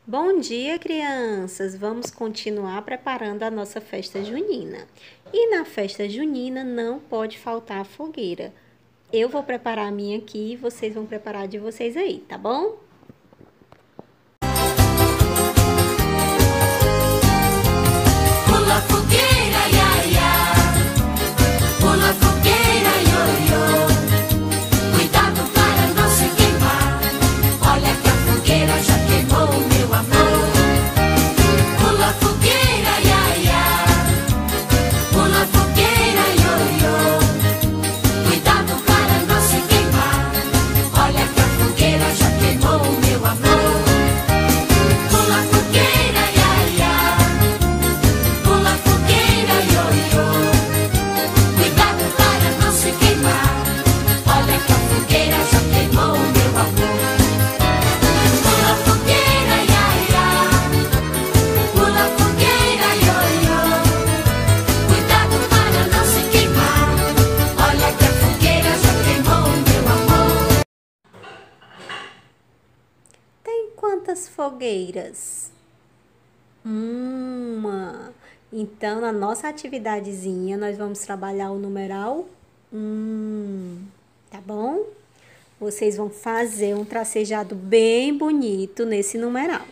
Bom dia, crianças! Vamos continuar preparando a nossa festa junina. E na festa junina não pode faltar a fogueira. Eu vou preparar a minha aqui e vocês vão preparar a de vocês aí, tá bom? Pula fogueira, ia, ia. Pula fogueira, io, io. Cuidado para não se queimar. Olha que a fogueira já queimou, meu amor. Pula fogueira, ia, ia. Pula fogueira, io, io. Cuidado para não se queimar. Olha que a fogueira já queimou, meu amor. Pula fogueira, ia, ia. Pula fogueira, io, io. Cuidado para não se queimar. Olha que a fogueira já queimou, meu amor. Pula fogueira, ia, ia. Pula fogueira, io, io. Cuidado para não se queimar. Olha que a fogueira já queimou, meu amor. Tem quantas fogueiras? Uma. Então, na nossa atividadezinha, nós vamos trabalhar o numeral 1, tá bom? Vocês vão fazer um tracejado bem bonito nesse numeral.